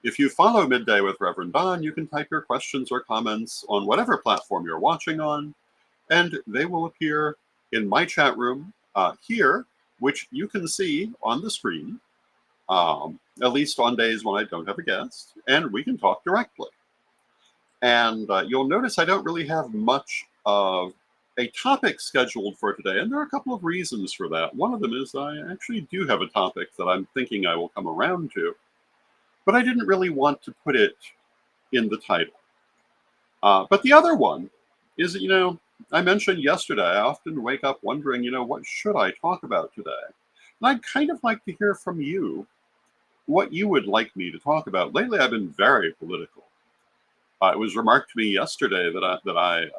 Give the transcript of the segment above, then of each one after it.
If you follow Midday with Rev Don, you can type your questions or comments on whatever platform you're watching on, and they will appear in my chat room here, which you can see on the screen, at least on days when I don't have a guest, and we can talk directly. And you'll notice I don't really have much of a topic scheduled for today, and there are a couple of reasons for that. One of them is I actually do have a topic that I'm thinking I will come around to, but I didn't really want to put it in the title. But the other one is, I mentioned yesterday, I often wake up wondering, what should I talk about today? And I'd kind of like to hear from you what you would like me to talk about. Lately, I've been very political. It was remarked to me yesterday that I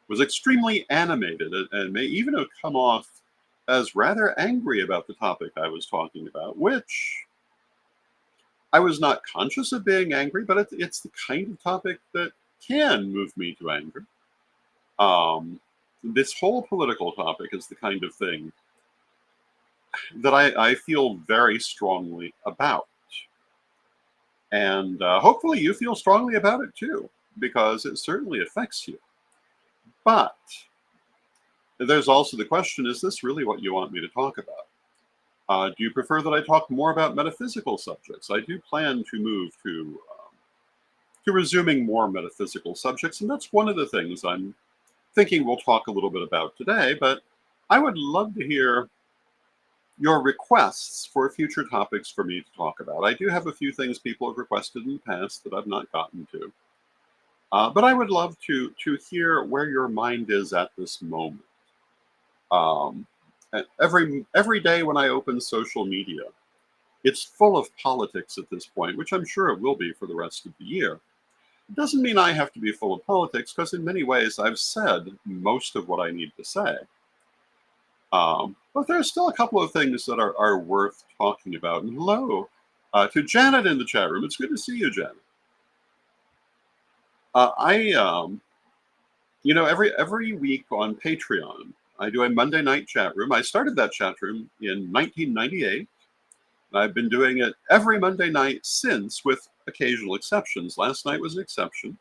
was extremely animated and may even have come off as rather angry about the topic I was talking about, which I was not conscious of being angry, but it's the kind of topic that can move me to anger. Um, this whole political topic is the kind of thing that I feel very strongly about. And hopefully you feel strongly about it too, because it certainly affects you. But there's also the question, is this really what you want me to talk about? Do you prefer that I talk more about metaphysical subjects? I do plan to move to resuming more metaphysical subjects, and that's one of the things I'm thinking we'll talk a little bit about today. But I would love to hear your requests for future topics for me to talk about. I do have a few things people have requested in the past that I've not gotten to. But I would love to hear where your mind is at this moment. Um, every day when I open social media, it's full of politics at this point, which I'm sure it will be for the rest of the year. It doesn't mean I have to be full of politics, because in many ways I've said most of what I need to say. But there's still a couple of things that are worth talking about. And hello to Janet in the chat room. It's good to see you, Janet. Every week on Patreon, I do a Monday night chat room. I started that chat room in 1998. And I've been doing it every Monday night since, with occasional exceptions. Last night was an exception.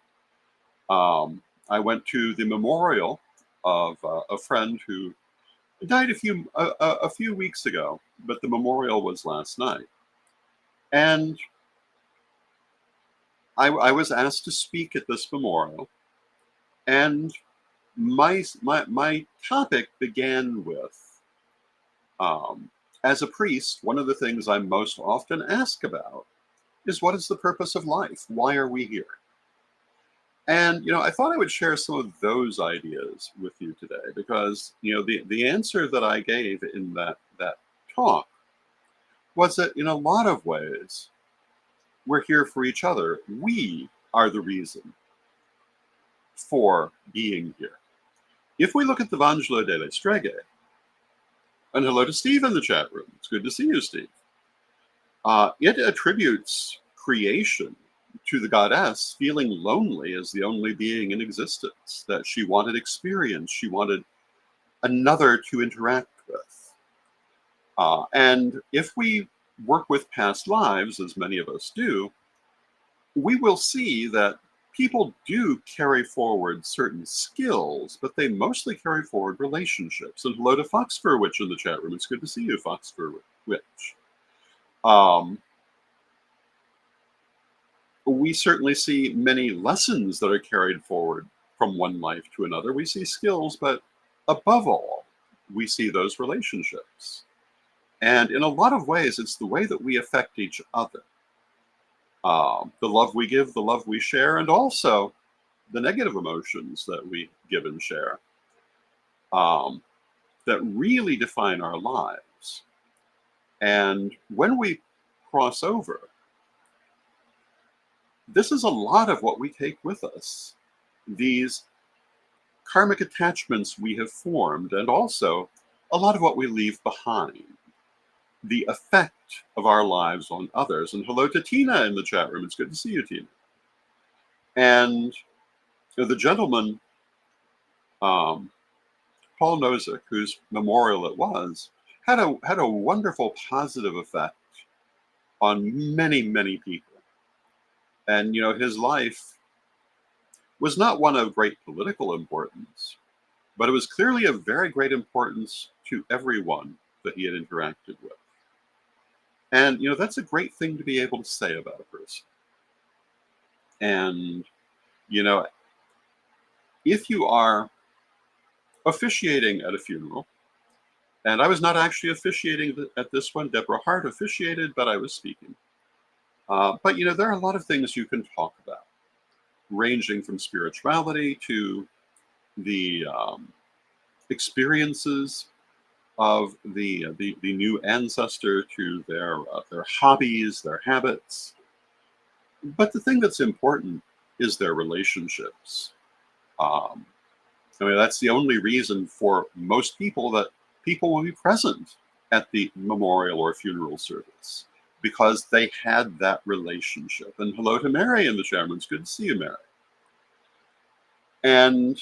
I went to the memorial of a friend who died a few weeks ago, but the memorial was last night. And I was asked to speak at this memorial, and my topic began with, as a priest, one of the things I'm most often asked about is, what is the purpose of life? Why are we here? And I thought I would share some of those ideas with you today, because the answer that I gave in that talk was that in a lot of ways we're here for each other. We are the reason for being here. If we look at the Vangelo delle Streghe, and hello to Steve in the chat room. It's good to see you, Steve. It attributes creation to the goddess feeling lonely as the only being in existence, that she wanted experience, she wanted another to interact with. And if we work with past lives, as many of us do, we will see that people do carry forward certain skills, but they mostly carry forward relationships. And hello to Fox Fur Witch in the chat room. It's good to see you, Fox Fur Witch. We certainly see many lessons that are carried forward from one life to another. We see skills, but above all, we see those relationships. And in a lot of ways, it's the way that we affect each other. The love we give, the love we share, and also the negative emotions that we give and share, that really define our lives. And when we cross over, this is a lot of what we take with us. These karmic attachments we have formed, and also a lot of what we leave behind. The effect of our lives on others. And hello to Tina in the chat room. It's good to see you, Tina. And the gentleman, Paul Nozick, whose memorial it was, had a wonderful positive effect on many, many people. And, his life was not one of great political importance, but it was clearly of very great importance to everyone that he had interacted with. And, that's a great thing to be able to say about a person. And, you know, if you are officiating at a funeral, and I was not actually officiating at this one, Deborah Hart officiated, but I was speaking. But, there are a lot of things you can talk about, ranging from spirituality to the experiences of the new ancestor, to their hobbies, their habits. But the thing that's important is their relationships. Um, that's the only reason for most people that people will be present at the memorial or funeral service, because they had that relationship. And hello to Mary in the chat room. It's good to see you, Mary. And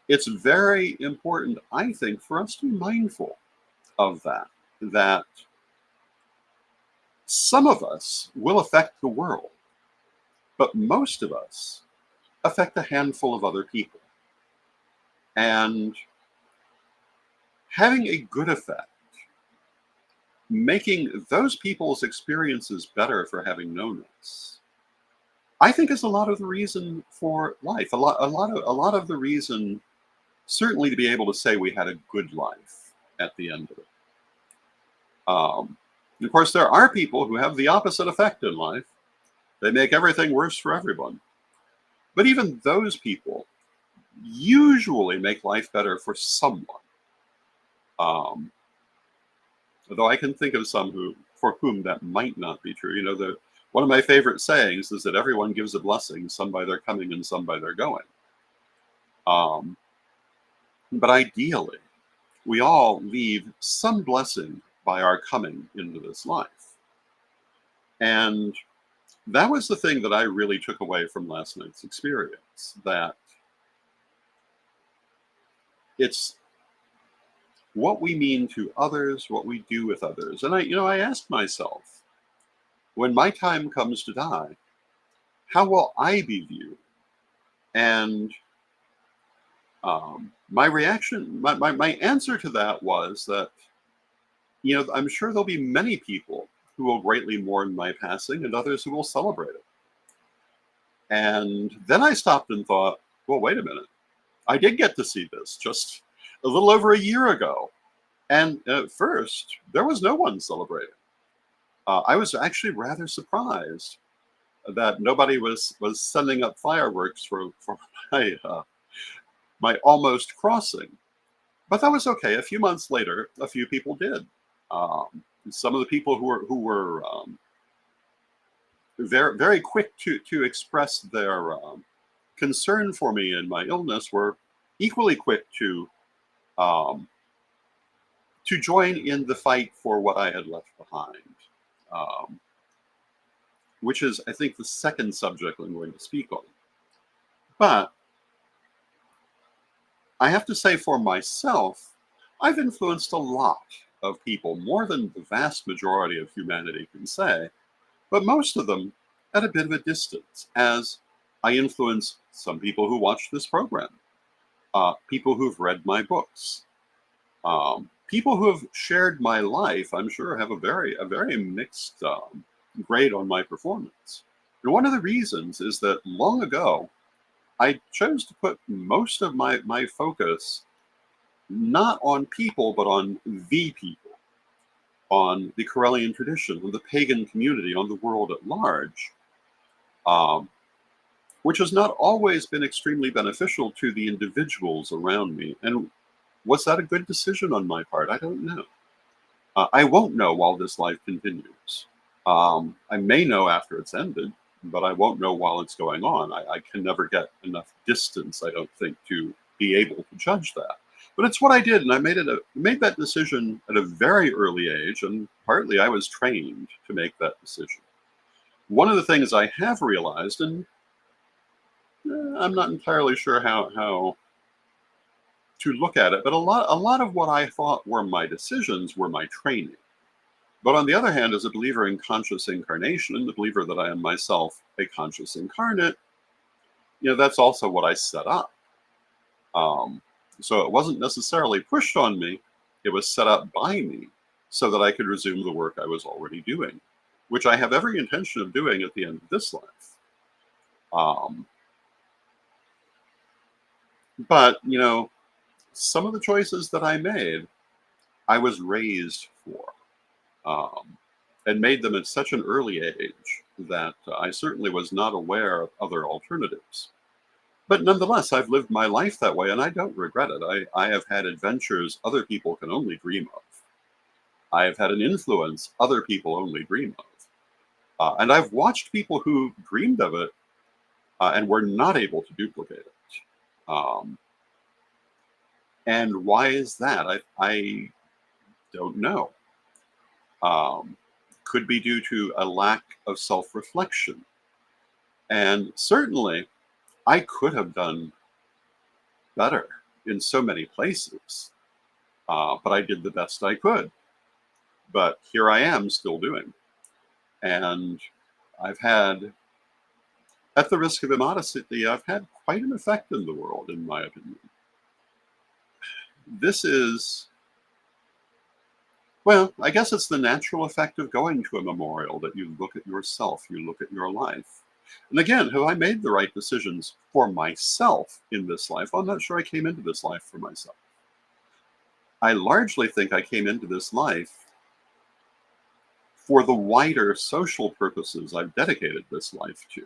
it's very important, I think, for us to be mindful of that some of us will affect the world, but most of us affect a handful of other people. And having a good effect, making those people's experiences better for having known us, I think is a lot of the reason for life. A lot of the reason, certainly, to be able to say we had a good life at the end of it. And of course, there are people who have the opposite effect in life. They make everything worse for everyone. But even those people usually make life better for someone. Although I can think of some for whom that might not be true. One of my favorite sayings is that everyone gives a blessing, some by their coming and some by their going. But ideally, we all leave some blessing by our coming into this life. And that was the thing that I really took away from last night's experience, that it's what we mean to others, what we do with others. And I asked myself, when my time comes to die, how will I be viewed? And my reaction, my answer to that was that, I'm sure there'll be many people who will greatly mourn my passing and others who will celebrate it. And then I stopped and thought, well, wait a minute. I did get to see this just a little over a year ago. And at first, there was no one celebrating. I was actually rather surprised that nobody was sending up fireworks for my almost crossing. But that was okay. A few months later, a few people did. Some of the people who were very, very quick to express their concern for me and my illness were equally quick to join in the fight for what I had left behind, which is, I think, the second subject I'm going to speak on. But I have to say, for myself, I've influenced a lot of people, more than the vast majority of humanity can say, but most of them at a bit of a distance, as I influence some people who watch this program, people who've read my books, people who have shared my life. I'm sure have a very mixed grade on my performance. And one of the reasons is that long ago, I chose to put most of my focus not on people, but on the people, on the Corellian tradition, on the pagan community, on the world at large, which has not always been extremely beneficial to the individuals around me. And was that a good decision on my part? I don't know. I won't know while this life continues. I may know after it's ended, but I won't know while it's going on. I can never get enough distance, I don't think, to be able to judge that. But it's what I did, and I made that decision at a very early age, and partly I was trained to make that decision. One of the things I have realized, and I'm not entirely sure how to look at it, but a lot of what I thought were my decisions were my training. But on the other hand, as a believer in conscious incarnation and the believer that I am myself a conscious incarnate, that's also what I set up. Um, so it wasn't necessarily pushed on me, it was set up by me so that I could resume the work I was already doing, which I have every intention of doing at the end of this life. Um, but, some of the choices that I made, I was raised for, um, and made them at such an early age that I certainly was not aware of other alternatives. But nonetheless, I've lived my life that way and I don't regret it. I have had adventures other people can only dream of. I have had an influence other people only dream of. And I've watched people who dreamed of it and were not able to duplicate it. Um, and why is that? I don't know. Um, could be due to a lack of self reflection. And certainly, I could have done better in so many places, but I did the best I could. But here I am still doing. And I've had, at the risk of immodesty, I've had quite an effect in the world, in my opinion. This is, well, I guess it's the natural effect of going to a memorial that you look at yourself, you look at your life. And again, have I made the right decisions for myself in this life? I'm not sure I came into this life for myself. I largely think I came into this life for the wider social purposes I've dedicated this life to.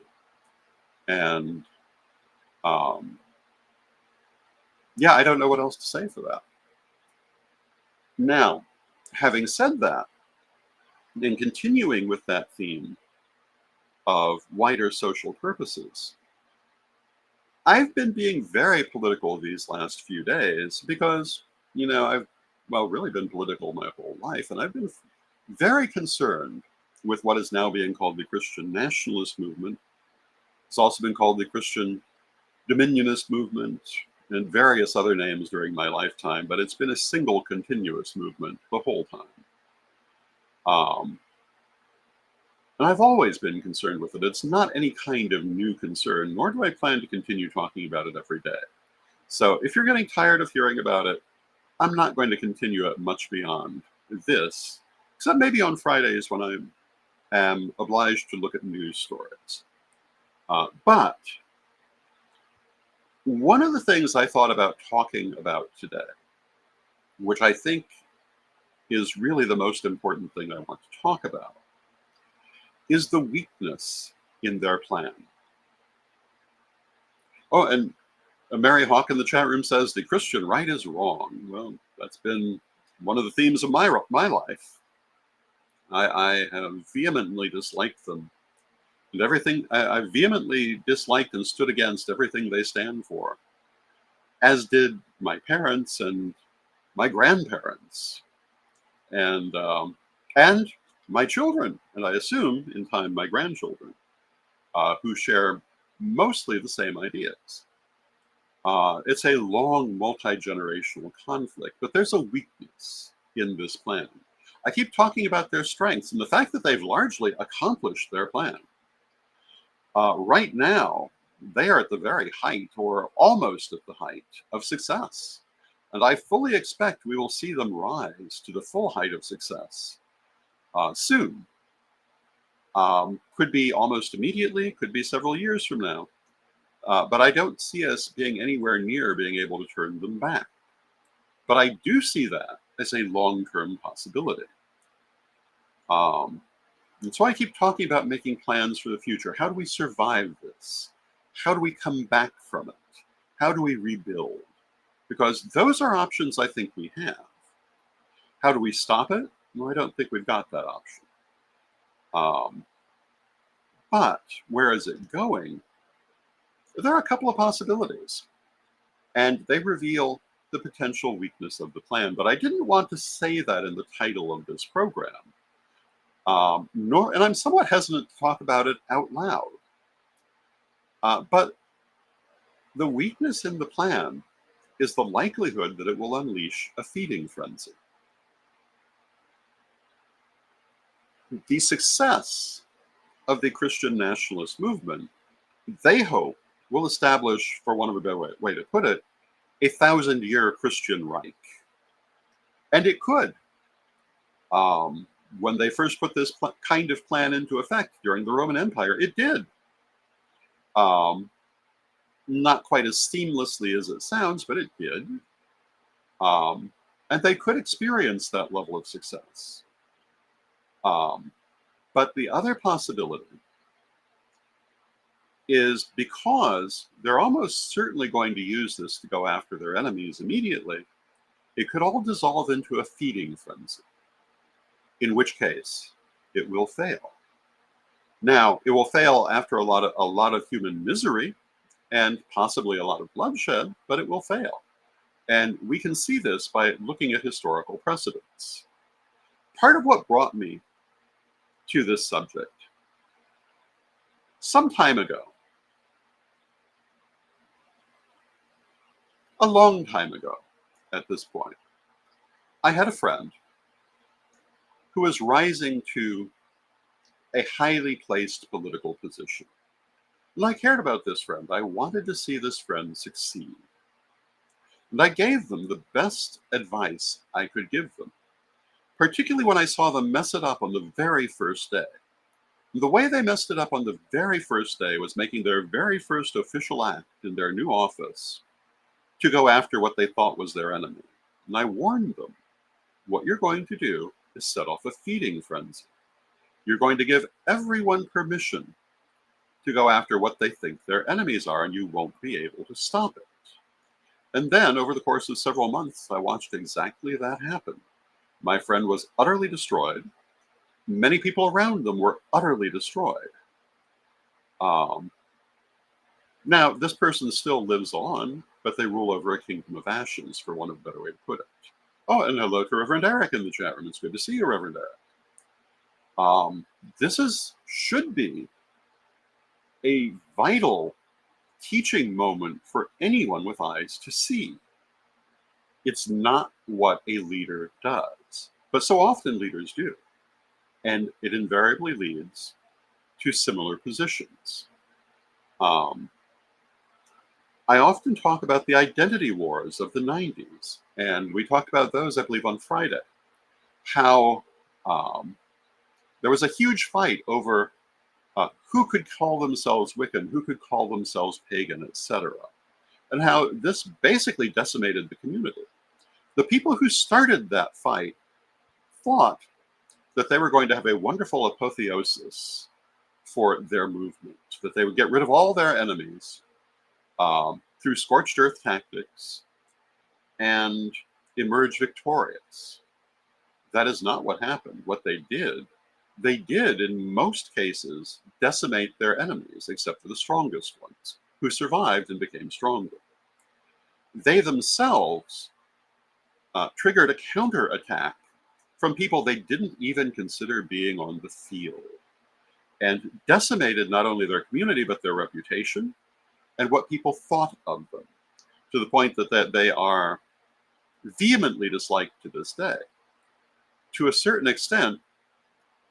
And um, yeah, I don't know what else to say for that. Now, having said that, and continuing with that theme of wider social purposes, I've been being very political these last few days because, I've, well, really been political my whole life, and I've been very concerned with what is now being called the Christian nationalist movement. It's also been called the Christian dominionist movement and various other names during my lifetime, but it's been a single continuous movement the whole time. Um, and I've always been concerned with it. It's not any kind of new concern, nor do I plan to continue talking about it every day. So if you're getting tired of hearing about it, I'm not going to continue it much beyond this, except maybe on Fridays when I am obliged to look at news stories. But one of the things I thought about talking about today, which I think is really the most important thing I want to talk about, is the weakness in their plan. Oh, and Mary Hawk in the chat room says the Christian right is wrong. Well, that's been one of the themes of my life. I have vehemently disliked them. And everything, I vehemently disliked and stood against everything they stand for, as did my parents and my grandparents and my children, and I assume in time my grandchildren, who share mostly the same ideas. It's a long multi-generational conflict, but there's a weakness in this plan. I keep talking about their strengths and the fact that they've largely accomplished their plan. Right now, they are at the very height, or almost at the height, of success. And I fully expect we will see them rise to the full height of success soon. Could be almost immediately, could be several years from now. But I don't see us being anywhere near being able to turn them back. But I do see that as a long-term possibility. And so I keep talking about making plans for the future. How do we survive this? How do we come back from it? How do we rebuild? Because those are options I think we have. How do we stop it? Well, I don't think we've got that option. But where is it going? There are a couple of possibilities, and they reveal the potential weakness of the plan. But I didn't want to say that in the title of this program. And I'm somewhat hesitant to talk about it out loud. But the weakness in the plan is the likelihood that it will unleash a feeding frenzy. The success of the Christian nationalist movement, they hope, will establish, for want of a better way to put it, a 1,000-year Christian Reich. And it could. Um, when they first put this kind of plan into effect during the Roman Empire, it did. Um, not quite as seamlessly as it sounds, but it did. Um, and they could experience that level of success. Um, but the other possibility is, because they're almost certainly going to use this to go after their enemies immediately, it could all dissolve into a feeding frenzy, in which case it will fail. Now, it will fail after a lot of human misery and possibly a lot of bloodshed, but it will fail. And we can see this by looking at historical precedents. Part of what brought me to this subject, some time ago, a long time ago at this point, I had a friend who was rising to a highly placed political position. And I cared about this friend. I wanted to see this friend succeed. And I gave them the best advice I could give them, particularly when I saw them mess it up on the very first day. The way they messed it up on the very first day was making their very first official act in their new office to go after what they thought was their enemy. And I warned them, what you're going to do is set off a feeding frenzy. You're going to give everyone permission to go after what they think their enemies are, and you won't be able to stop it. And then, over the course of several months, I watched exactly that happen. My friend was utterly destroyed. Many people around them were utterly destroyed. Um, Now, this person still lives on, but they rule over a kingdom of ashes, for want of a better way to put it. Oh, and hello to Reverend Eric in the chat room. It's good to see you, Reverend Eric. Should be a vital teaching moment for anyone with eyes to see. It's not what a leader does, but so often leaders do. And it invariably leads to similar positions. I often talk about the identity wars of the 90s, and we talked about those, I believe, on Friday. How there was a huge fight over who could call themselves Wiccan, who could call themselves pagan, etc., and how this basically decimated the community. The people who started that fight thought that they were going to have a wonderful apotheosis for their movement, that they would get rid of all their enemies through scorched earth tactics and emerge victorious. That is not what happened. What they did in most cases decimate their enemies, except for the strongest ones, who survived and became stronger. They themselves triggered a counterattack from people they didn't even consider being on the field, and decimated not only their community, but their reputation and what people thought of them, to the point that they are vehemently disliked to this day. To a certain extent,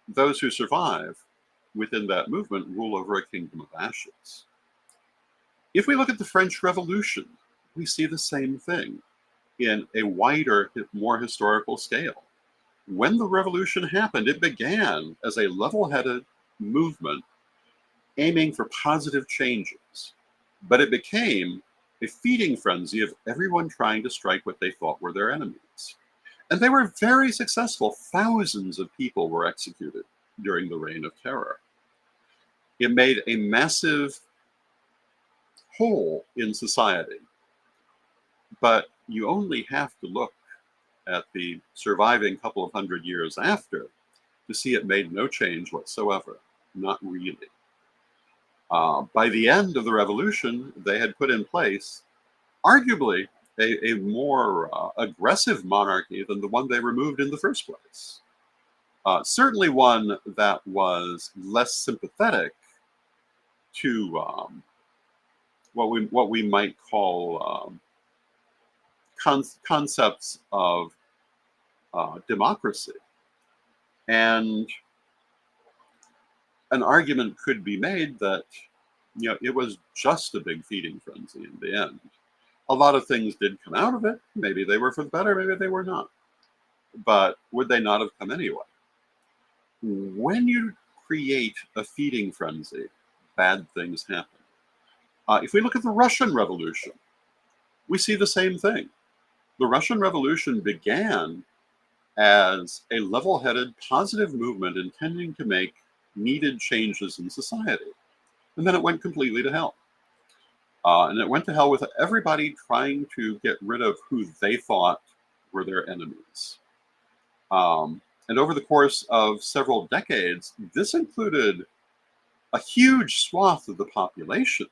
those who survive within that movement rule over a kingdom of ashes. If we look at the French Revolution, we see the same thing in a wider, more historical scale. When the revolution happened, it began as a level-headed movement aiming for positive changes, but it became a feeding frenzy of everyone trying to strike what they thought were their enemies. And they were very successful. Thousands of people were executed during the Reign of Terror. It made a massive hole in society. But you only have to look at the surviving couple of hundred years after to see it made no change whatsoever. Not really. By the end of the revolution, they had put in place arguably a more aggressive monarchy than the one they removed in the first place. Certainly one that was less sympathetic to what we might call concepts of democracy. And an argument could be made that, it was just a big feeding frenzy in the end. A lot of things did come out of it. Maybe they were for the better, maybe they were not. But would they not have come anyway? When you create a feeding frenzy, bad things happen. If we look at the Russian Revolution, we see the same thing. The Russian Revolution began as a level-headed, positive movement intending to make needed changes in society. And then it went completely to hell. And it went to hell with everybody trying to get rid of who they thought were their enemies. And over the course of several decades, this included a huge swath of the population.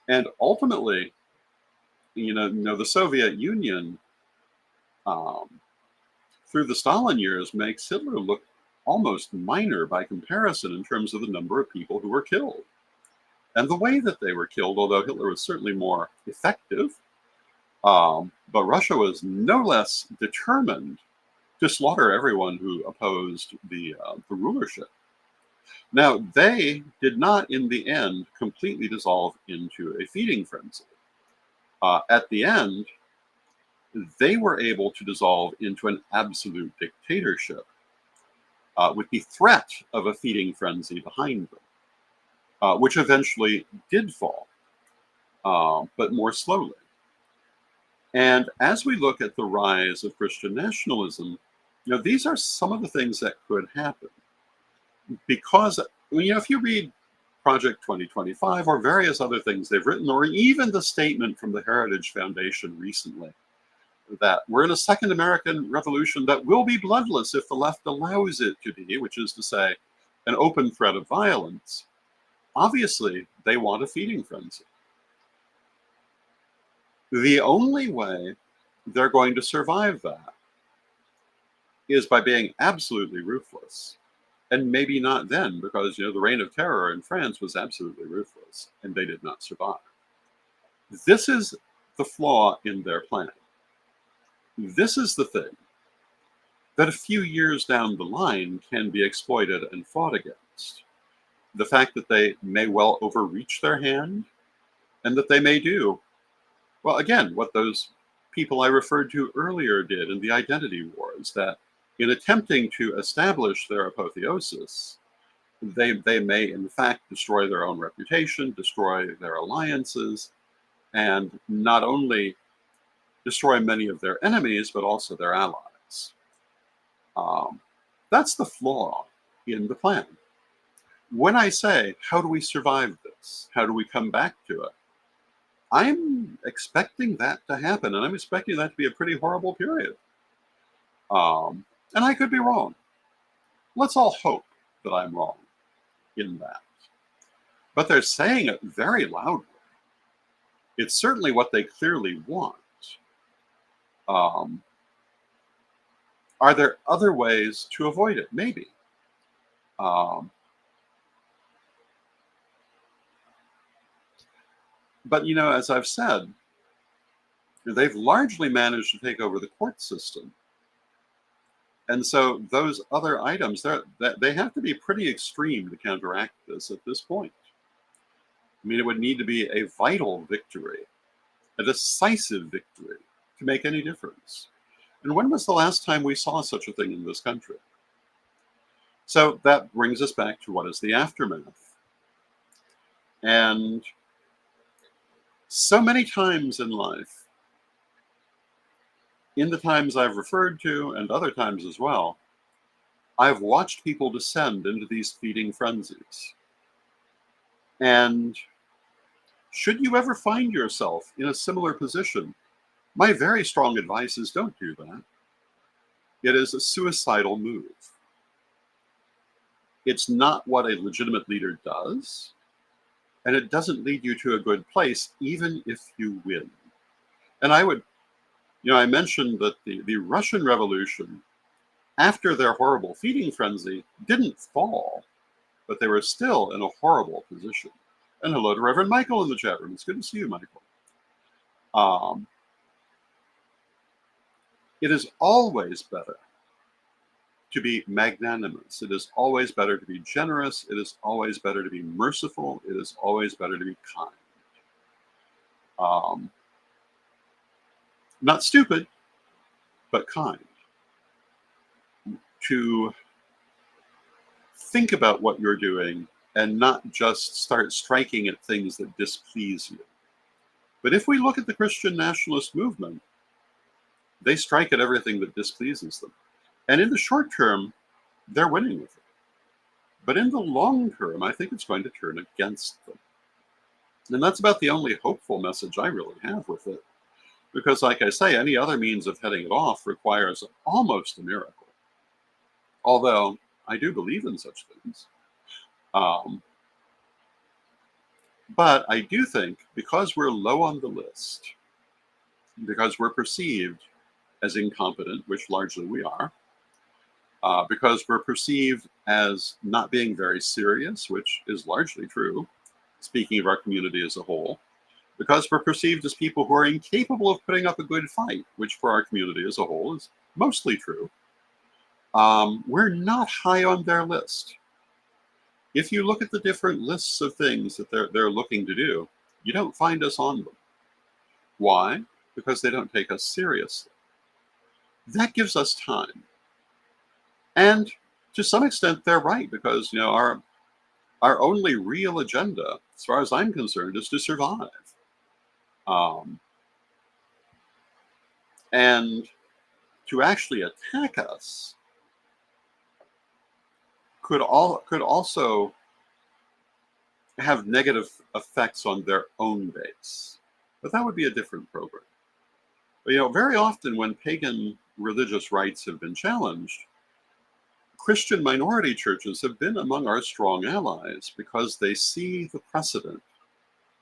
And ultimately, the Soviet Union, through the Stalin years, makes Hitler look almost minor by comparison in terms of the number of people who were killed. And the way that they were killed, although Hitler was certainly more effective, but Russia was no less determined to slaughter everyone who opposed the rulership. Now, they did not, in the end, completely dissolve into a feeding frenzy. At the end, they were able to dissolve into an absolute dictatorship with the threat of a feeding frenzy behind them, which eventually did fall, but more slowly. And as we look at the rise of Christian nationalism, these are some of the things that could happen. Because, if you read Project 2025 or various other things they've written, or even the statement from the Heritage Foundation recently, that we're in a second American Revolution that will be bloodless if the left allows it to be, which is to say, an open threat of violence, obviously they want a feeding frenzy. The only way they're going to survive that is by being absolutely ruthless. And maybe not then, because, the reign of terror in France was absolutely ruthless, and they did not survive. This is the flaw in their plan. This is the thing that a few years down the line can be exploited and fought against. The fact that they may well overreach their hand, and that they may do, well, again, what those people I referred to earlier did in the identity wars, that in attempting to establish their apotheosis, they may in fact destroy their own reputation, destroy their alliances, and not only destroy many of their enemies, but also their allies. That's the flaw in the plan. When I say, how do we survive this? How do we come back to it? I'm expecting that to happen, and I'm expecting that to be a pretty horrible period. And I could be wrong. Let's all hope that I'm wrong in that. But they're saying it very loudly. It's certainly what they clearly want. Are there other ways to avoid it? Maybe. But, as I've said, they've largely managed to take over the court system. And so those other items, they have to be pretty extreme to counteract this at this point. I mean, it would need to be a vital victory, a decisive victory to make any difference. And when was the last time we saw such a thing in this country? So that brings us back to what is the aftermath. And so many times in life, in the times I've referred to and other times as well, I've watched people descend into these feeding frenzies. And should you ever find yourself in a similar position, my very strong advice is don't do that. It is a suicidal move. It's not what a legitimate leader does, and it doesn't lead you to a good place, even if you win. And I would, I mentioned that the Russian Revolution, after their horrible feeding frenzy, didn't fall, but they were still in a horrible position. And hello to Reverend Michael in the chat room. It's good to see you, Michael. It is always better to be magnanimous. It is always better to be generous. It is always better to be merciful. It is always better to be kind. Um, Not stupid, but kind. To think about what you're doing and not just start striking at things that displease you. But if we look at the Christian nationalist movement, they strike at everything that displeases them. And in the short term, they're winning with it. But in the long term, I think it's going to turn against them. And that's about the only hopeful message I really have with it. Because, like I say, any other means of heading it off requires almost a miracle. Although I do believe in such things. But I do think because we're low on the list, because we're perceived as incompetent, which largely we are, because we're perceived as not being very serious, which is largely true, speaking of our community as a whole, because we're perceived as people who are incapable of putting up a good fight, which for our community as a whole is mostly true, we're not high on their list. If you look at the different lists of things that they're looking to do, you don't find us on them. Why? Because they don't take us seriously. That gives us time. And to some extent, they're right, because our only real agenda, as far as I'm concerned, is to survive. And to actually attack us could also have negative effects on their own base. But that would be a different program. But, very often when pagan religious rights have been challenged, Christian minority churches have been among our strong allies because they see the precedent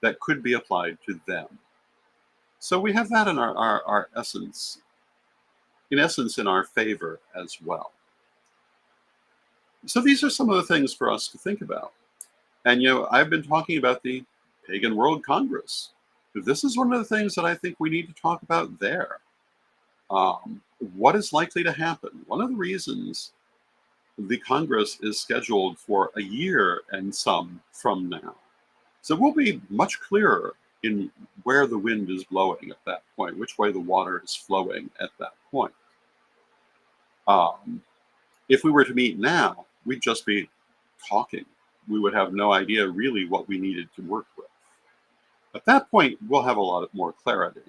that could be applied to them. So we have that in our essence, in our favor as well. So these are some of the things for us to think about. And, I've been talking about the Pagan World Congress. This is one of the things that I think we need to talk about there. What is likely to happen? One of the reasons the Congress is scheduled for a year and some from now. So we'll be much clearer in where the wind is blowing at that point, which way the water is flowing at that point. If we were to meet now, we'd just be talking. We would have no idea really what we needed to work with. At that point, we'll have a lot more clarity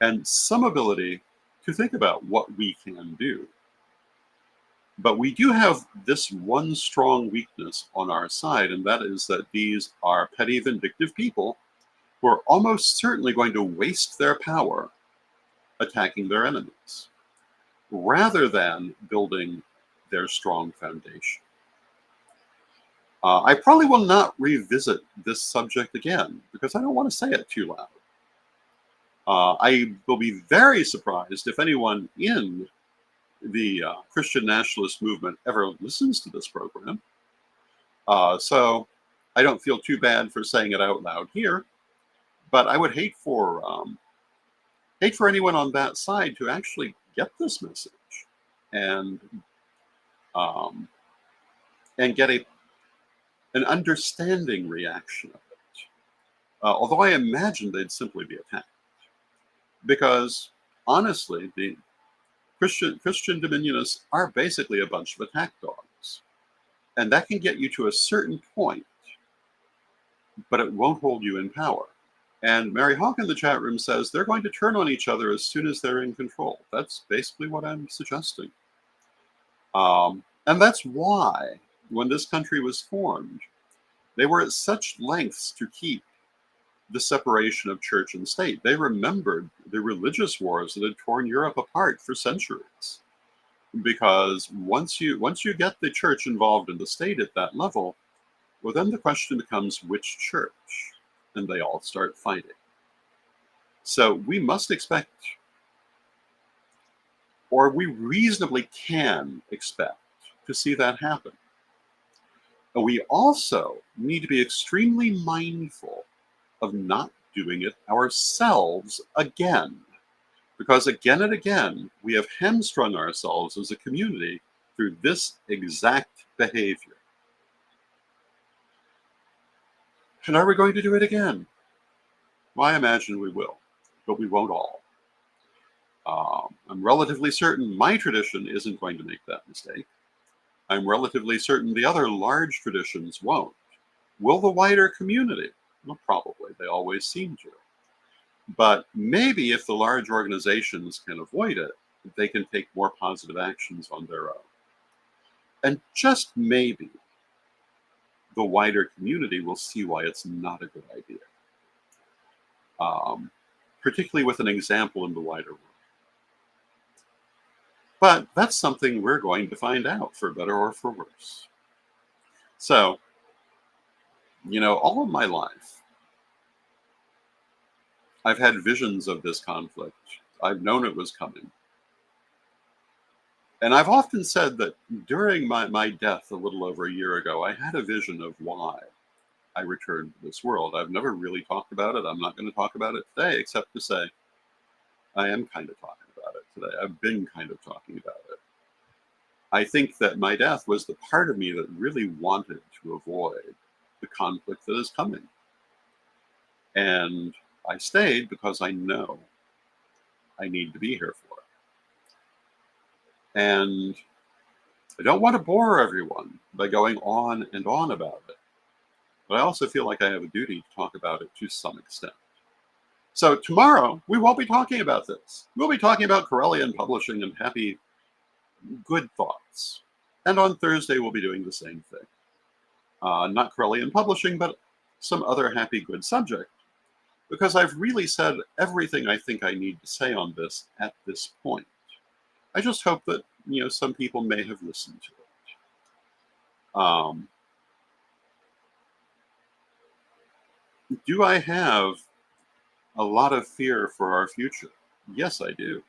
and some ability to think about what we can do. But we do have this one strong weakness on our side, and that is that these are petty, vindictive people who are almost certainly going to waste their power attacking their enemies, rather than building their strong foundation. I probably will not revisit this subject again because I don't want to say it too loud. I will be very surprised if anyone in the Christian nationalist movement ever listens to this program. So I don't feel too bad for saying it out loud here, but I would hate for anyone on that side to actually get this message and get an understanding reaction of it. Although I imagine they'd simply be attacked, because honestly, the Christian dominionists are basically a bunch of attack dogs, and that can get you to a certain point, but it won't hold you in power. And Mary Hawk in the chat room says they're going to turn on each other as soon as they're in control. That's basically what I'm suggesting. And that's why, when this country was formed, they were at such lengths to keep the separation of church and state. They remembered the religious wars that had torn Europe apart for centuries. Because once you get the church involved in the state at that level, well, then the question becomes which church, and they all start fighting. So we must expect, or we reasonably can expect, to see that happen. And we also need to be extremely mindful of not doing it ourselves again. Because again and again, we have hamstrung ourselves as a community through this exact behavior. And are we going to do it again? Well, I imagine we will, but we won't all. I'm relatively certain my tradition isn't going to make that mistake. I'm relatively certain the other large traditions won't. Will the wider community? Well, probably. They always seem to. But maybe if the large organizations can avoid it, they can take more positive actions on their own. And just maybe the wider community will see why it's not a good idea, particularly with an example in the wider world. But that's something we're going to find out, for better or for worse. So, all of my life, I've had visions of this conflict. I've known it was coming. And I've often said that during my death a little over a year ago, I had a vision of why I returned to this world. I've never really talked about it. I'm not going to talk about it today, except to say I am kind of talking about it today. I've been kind of talking about it. I think that my death was the part of me that really wanted to avoid the conflict that is coming. And I stayed because I know I need to be here for it. And I don't want to bore everyone by going on and on about it. But I also feel like I have a duty to talk about it to some extent. So tomorrow, we won't be talking about this. We'll be talking about Corellian publishing and happy, good thoughts. And on Thursday, we'll be doing the same thing. Not Corellian publishing, but some other happy, good subject. Because I've really said everything I think I need to say on this at this point. I just hope that, some people may have listened to it. Do I have a lot of fear for our future? Yes, I do.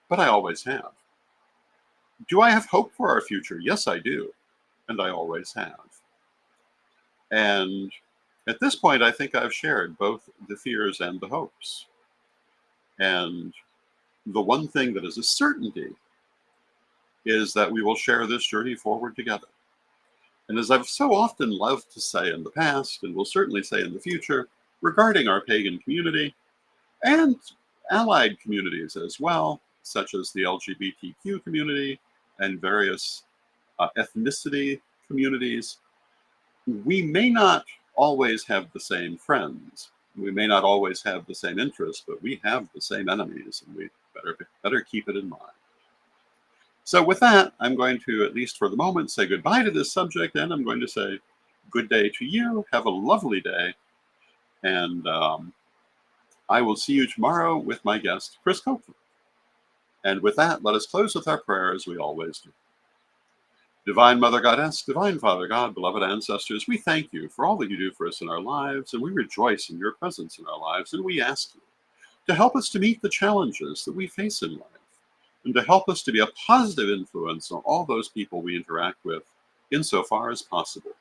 But I always have. Do I have hope for our future? Yes, I do. And I always have. And at this point, I think I've shared both the fears and the hopes. And the one thing that is a certainty is that we will share this journey forward together. And as I've so often loved to say in the past, and will certainly say in the future, regarding our pagan community and allied communities as well, such as the LGBTQ community and various ethnicity communities, we may not always have the same friends. We may not always have the same interests, but we have the same enemies, and we better keep it in mind. So with that, I'm going to, at least for the moment, say goodbye to this subject, and I'm going to say good day to you. Have a lovely day. And I will see you tomorrow with my guest, Chris Copeland. And with that, let us close with our prayer as we always do. Divine Mother Goddess, Divine Father God, beloved ancestors, we thank you for all that you do for us in our lives, and we rejoice in your presence in our lives, and we ask you to help us to meet the challenges that we face in life, and to help us to be a positive influence on all those people we interact with insofar as possible,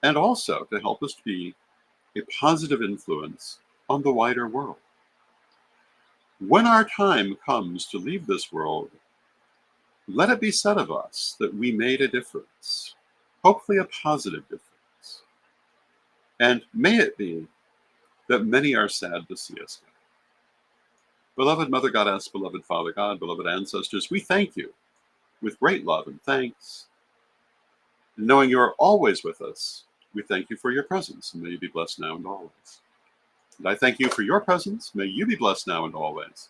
and also to help us to be a positive influence on the wider world. When our time comes to leave this world, let it be said of us that we made a difference, hopefully a positive difference. And may it be that many are sad to see us go. Beloved Mother Goddess, beloved Father God, beloved ancestors, we thank you with great love and thanks. And knowing you are always with us, we thank you for your presence, and may you be blessed now and always. And I thank you for your presence. May you be blessed now and always.